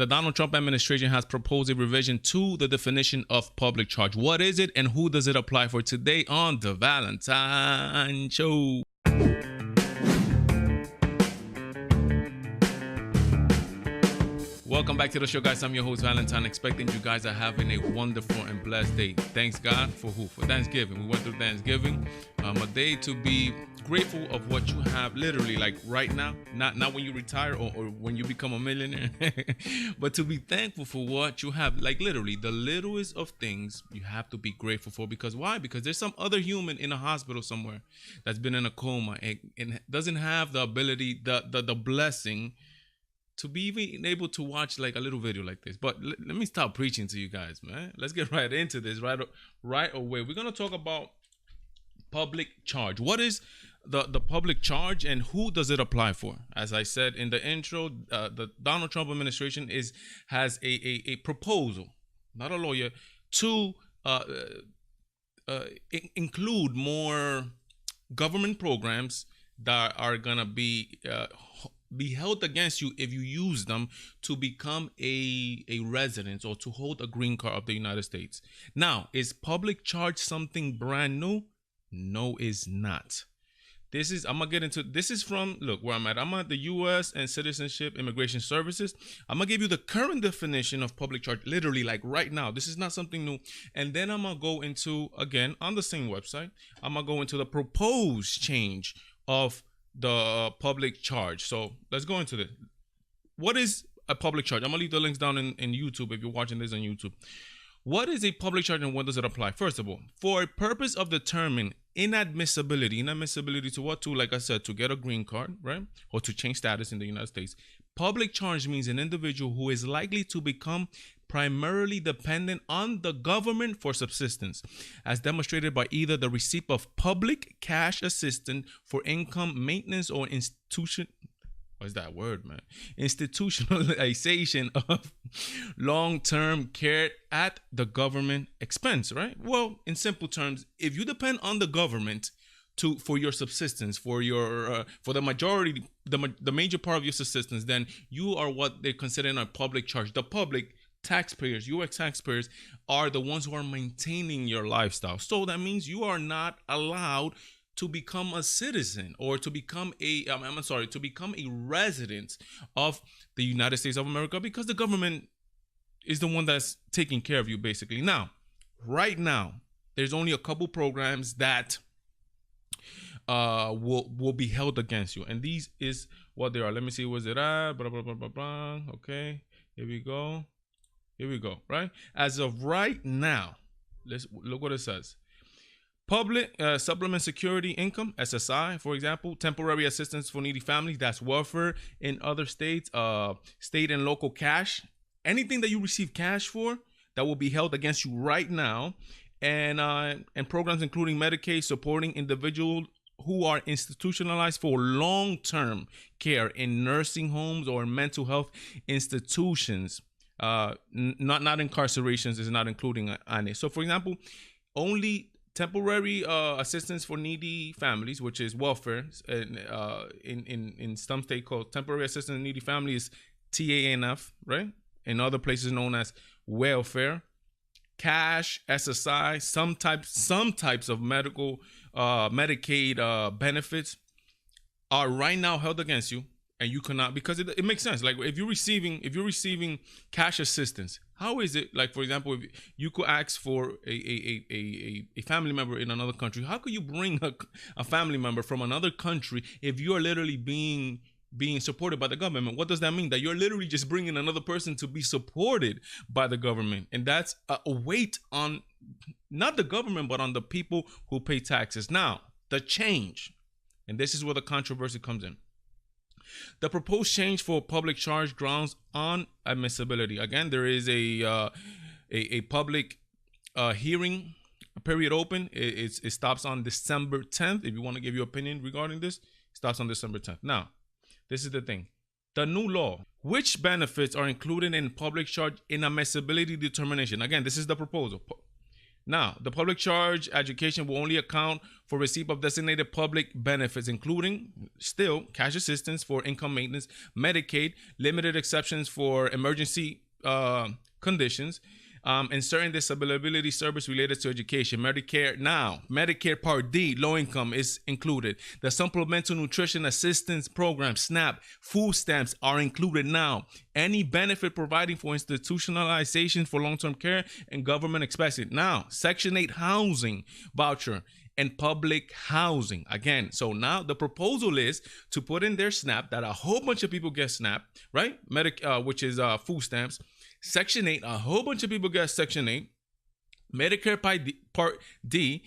the Donald Trump administration has proposed a revision to the definition of public charge. What is it and who does it apply for? Today on the Valentine Show. Welcome back to the show, guys. I'm your host, Valentine, expecting you guys are having a wonderful and blessed day. Thanks God for who? For Thanksgiving. We went through Thanksgiving. A day to be grateful of what you have literally, like right now, not when you retire or when you become a millionaire, but to be thankful for what you have, like literally the littlest of things you have to be grateful for. Because why? Because there's some other human in a hospital somewhere that's been in a coma and doesn't have the ability, the blessing to be even able to watch like a little video like this. But let me stop preaching to you guys, man. Let's get right into this right away. We're going to talk about public charge. What is the public charge and who does it apply for? As I said in the intro, the Donald Trump administration has a proposal, not a lawyer, to include more government programs that are going to be held against you if you use them to become a resident or to hold a green card of the United States. Now, is public charge something brand new? No, it's not. I'm gonna get into this. Is from, look where I'm at. I'm at the U.S. and Citizenship Immigration Services. I'm gonna give you the current definition of public charge, literally like right now. This is not something new. And then I'm gonna go into, again, on the same website, I'm gonna go into the proposed change of the public charge. So let's go into this. What is a public charge? I'm gonna leave the links down in YouTube if you're watching this on YouTube. What is a public charge and when does it apply? First of all, for a purpose of determining inadmissibility to what? To, like I said, to get a green card, right? Or to change status in the United States. Public charge means an individual who is likely to become primarily dependent on the government for subsistence, as demonstrated by either the receipt of public cash assistance for income maintenance or institutionalization of long-term care at the government expense, right? Well, in simple terms, if you depend on the government for your subsistence, for the majority, the major part of your subsistence, then you are what they consider a public charge. The public taxpayers, U.S. taxpayers, are the ones who are maintaining your lifestyle. So that means you are not allowed to become a citizen or to become a resident of the United States of America, because the government is the one that's taking care of you, basically. Now, right now, there's only a couple programs that will be held against you, and these is what they are. Let me see, was it at? Blah, blah, blah, blah, blah. Okay, here we go, right? As of right now, let's look what it says. Public Supplement Security Income, SSI, for example, temporary assistance for needy families, that's welfare in other states, state and local cash, anything that you receive cash for, that will be held against you right now, and programs including Medicaid supporting individuals who are institutionalized for long-term care in nursing homes or mental health institutions, not incarcerations is not including on it. So, for example, only temporary assistance for needy families, which is welfare, in some state called temporary assistance for needy families, TANF, right? In other places known as welfare, cash, SSI, some types of medical Medicaid benefits are right now held against you, and you cannot, because it makes sense. Like if you're receiving cash assistance, how is it, like, for example, if you could ask for a family member in another country, how could you bring a family member from another country if you are literally being supported by the government? What does that mean? That you're literally just bringing another person to be supported by the government, and that's a weight on not the government but on the people who pay taxes. Now, the change, and this is where the controversy comes in. The proposed change for public charge grounds on admissibility. Again, there is a public hearing period open. It stops on December 10th. If you want to give your opinion regarding this, it stops on December 10th. Now, this is the thing. The new law, which benefits are included in public charge in admissibility determination. Again, this is the proposal. Now, the public charge education will only account for receipt of designated public benefits, including still cash assistance for income maintenance, Medicaid, limited exceptions for emergency conditions, and certain disability service related to education. Medicare Part D, low income is included. The Supplemental Nutrition Assistance Program, SNAP, food stamps are included now. Any benefit providing for institutionalization for long-term care and government expenses. Now, Section 8 housing voucher and public housing. Again, so now the proposal is to put in their SNAP, that a whole bunch of people get SNAP, right? Which is food stamps. Section 8, a whole bunch of people get Section 8. Medicare Part D,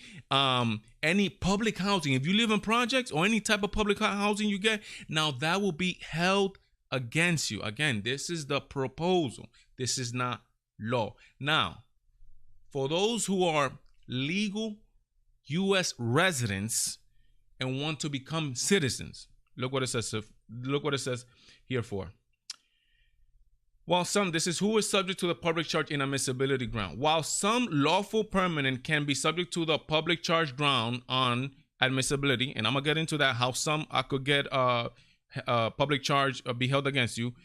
any public housing. If you live in projects or any type of public housing you get, now that will be held against you. Again, this is the proposal. This is not law. Now, for those who are legal U.S. residents and want to become citizens, look what it says. Look what it says here for. This is who is subject to the public charge inadmissibility ground. While some lawful permanent can be subject to the public charge ground on admissibility, and I'm gonna get into that, how some I could get public charge be held against you,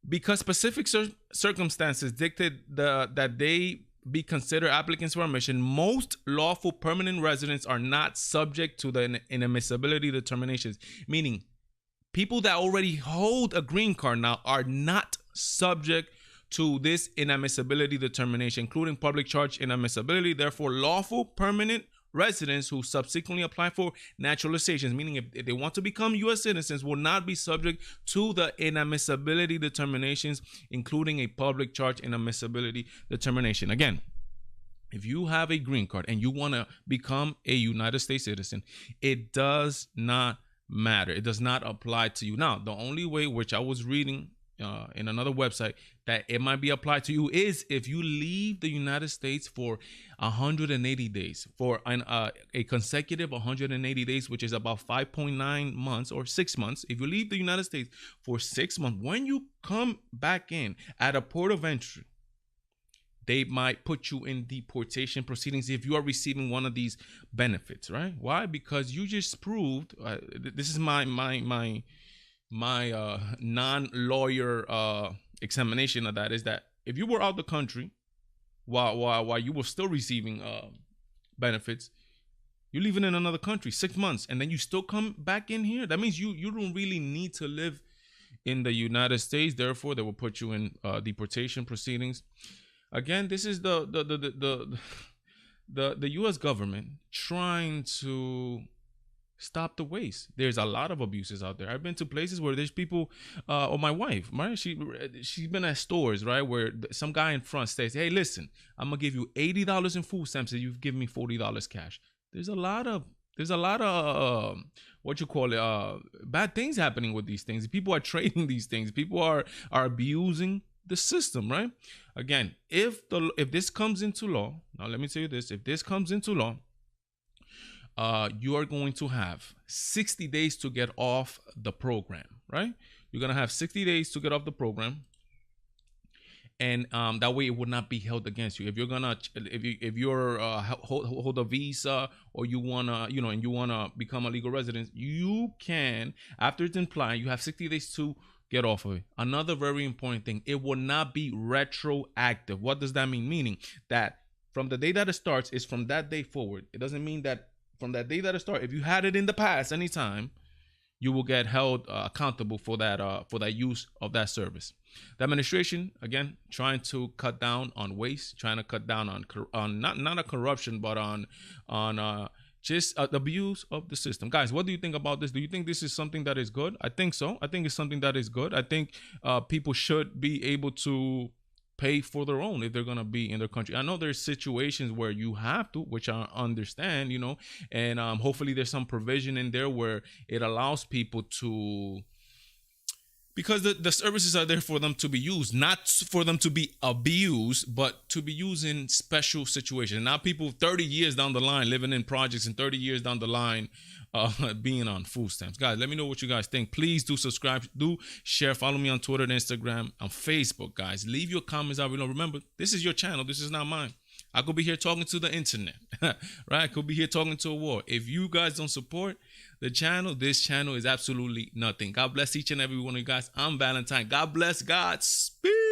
because specific circumstances dictate that they be considered applicants for admission. Most lawful permanent residents are not subject to the inadmissibility determinations, meaning people that already hold a green card now are not subject to this inadmissibility determination, including public charge inadmissibility. Therefore, lawful permanent residents who subsequently apply for naturalizations, meaning if they want to become U.S. citizens, will not be subject to the inadmissibility determinations, including a public charge inadmissibility determination. Again, if you have a green card and you want to become a United States citizen, it does not matter. It does not apply to you. Now, the only way, which I was reading in another website, that it might be applied to you is if you leave the United States for 180 days, for a consecutive 180 days, which is about 5.9 months or 6 months. If you leave the United States for 6 months, when you come back in at a port of entry, they might put you in deportation proceedings if you are receiving one of these benefits, right? Why? Because you just proved, this is my non-lawyer examination of that, is that if you were out the country while you were still receiving benefits, you're living in another country 6 months, and then you still come back in here, that means you don't really need to live in the United States. Therefore, they will put you in deportation proceedings. Again, this is the U.S. government trying to stop the waste. There's a lot of abuses out there. I've been to places where there's people, or my wife, right? She's been at stores, right, where some guy in front says, "Hey, listen, I'm gonna give you $80 in food stamps and you've given me $40 cash." There's a lot of bad things happening with these things. People are trading these things. People are abusing the system, right? Again, if this comes into law, now let me tell you this: if this comes into law, you are going to have 60 days to get off the program, right? You're gonna have 60 days to get off the program, and that way it would not be held against you. If you're gonna, if you're hold a visa, or you wanna, and you wanna become a legal resident, you can, after it's implied, you have 60 days to get off of it. Another very important thing: it will not be retroactive. What does that mean? Meaning that from the day that it starts is from that day forward. It doesn't mean that from that day that it starts, if you had it in the past anytime, you will get held accountable for that use of that service. The administration, again, trying to cut down on waste, trying to cut down on not a corruption, but on just the abuse of the system. Guys, what do you think about this? Do you think this is something that is good? I think so. I think it's something that is good. I think people should be able to pay for their own if they're going to be in their country. I know there's situations where you have to, which I understand, and hopefully there's some provision in there where it allows people to, because the services are there for them to be used, not for them to be abused, but to be used in special situations. Now people 30 years down the line living in projects, and 30 years down the line being on food stamps. Guys, let me know what you guys think. Please do subscribe, do share, follow me on Twitter and Instagram, on Facebook. Guys, leave your comments out below. Remember, this is your channel. This is not mine. I could be here talking to the internet, right? I could be here talking to a wall. If you guys don't support the channel, this channel is absolutely nothing. God bless each and every one of you guys. I'm Valentine. God bless. God speed.